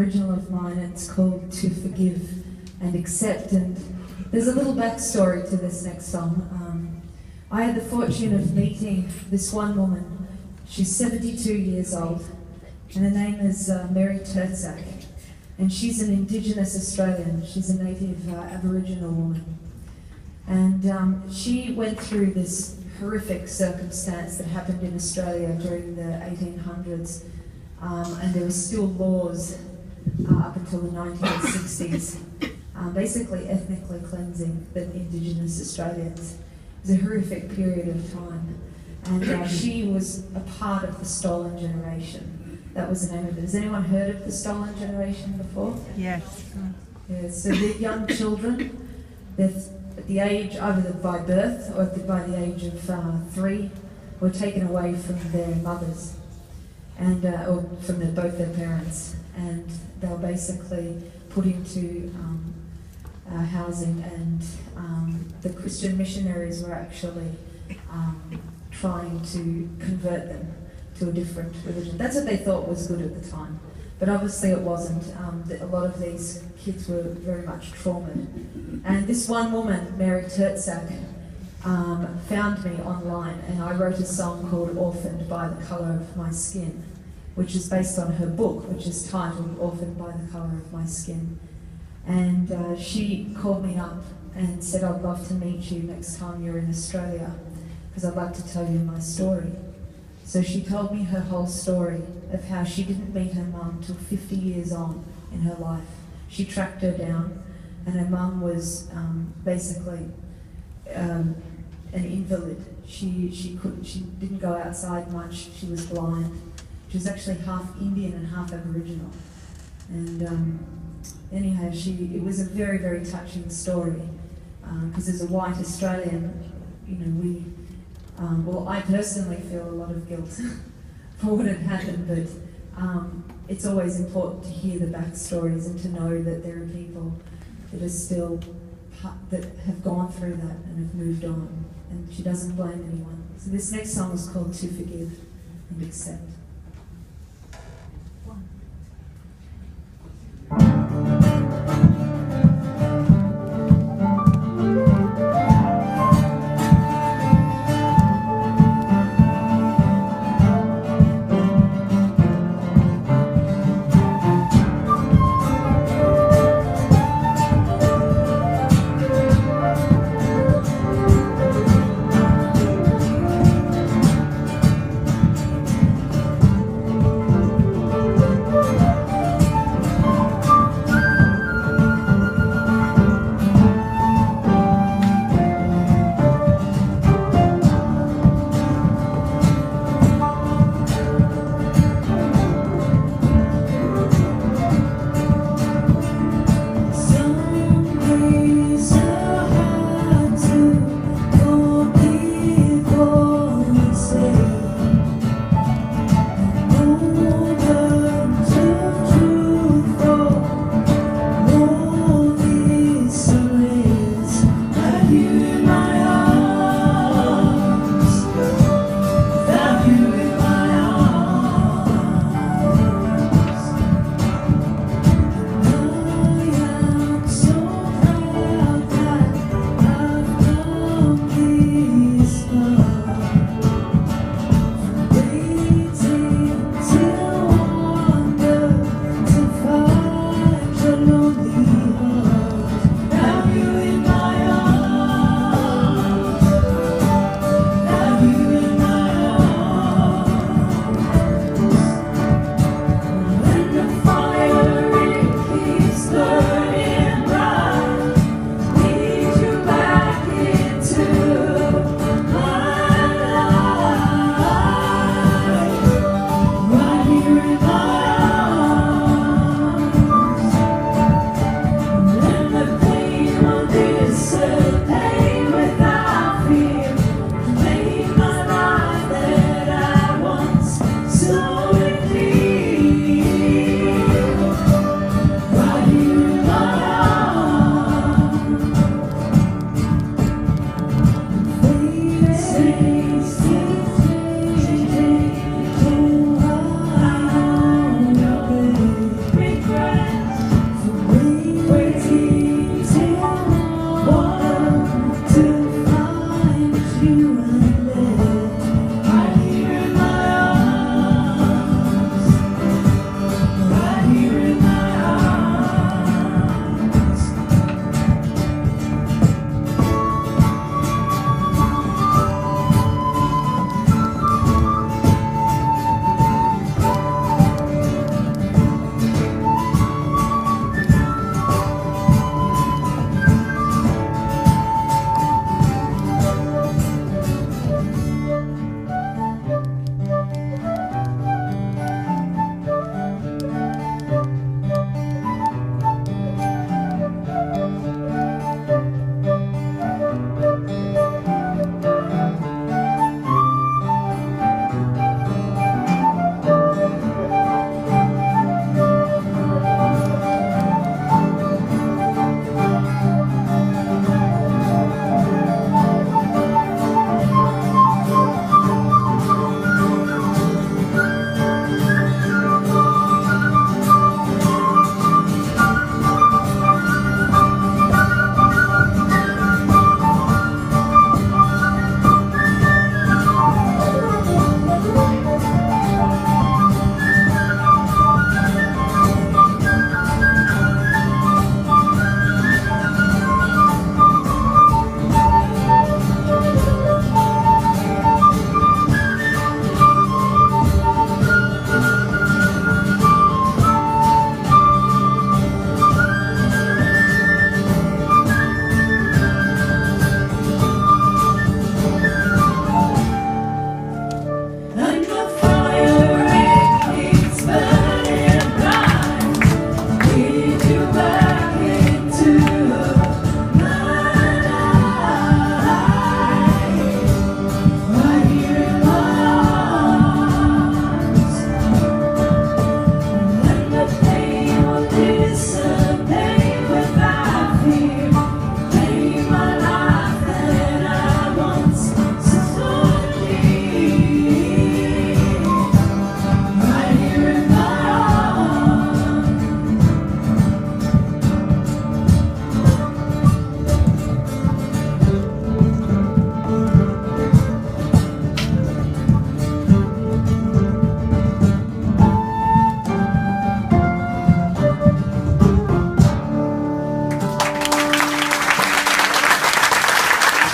original of mine, and it's called To Forgive and Accept. And there's a little backstory to this next song. I had the fortune of meeting this one woman. She's 72 years old, and her name is Mary Turtzak. And she's an Indigenous Australian. She's a native Aboriginal woman. And she went through this horrific circumstance that happened in Australia during the 1800s. And there were still laws up until the 1960s, basically ethnically cleansing the Indigenous Australians. It was a horrific period of time. And she was a part of the Stolen Generation. That was the name of it. Has anyone heard of the Stolen Generation before? Yes. Yeah, so they're young children. They're at the age, either by birth or by the age of 3, were taken away from their mothers, and or from both their parents, and they were basically put into housing, and the Christian missionaries were actually trying to convert them to a different religion. That's what they thought was good at the time, but obviously it wasn't. A lot of these kids were very much traumatized. And this one woman, Mary Turtzak, found me online, and I wrote a song called Orphaned by the Colour of My Skin, which is based on her book, which is titled Orphaned by the Colour of My Skin. And she called me up and said, I'd love to meet you next time you're in Australia, because I'd like to tell you my story. So she told me her whole story of how she didn't meet her mum till 50 years on in her life. She tracked her down, and her mum was basically an invalid. She didn't go outside much. She was blind. She was actually half Indian and half Aboriginal. And anyhow, it was a very, very touching story, because as a white Australian, you know, well, I personally feel a lot of guilt for what had happened, but it's always important to hear the backstories and to know that there are people that are still, that have gone through that and have moved on, and she doesn't blame anyone. So this next song is called To Forgive and Accept.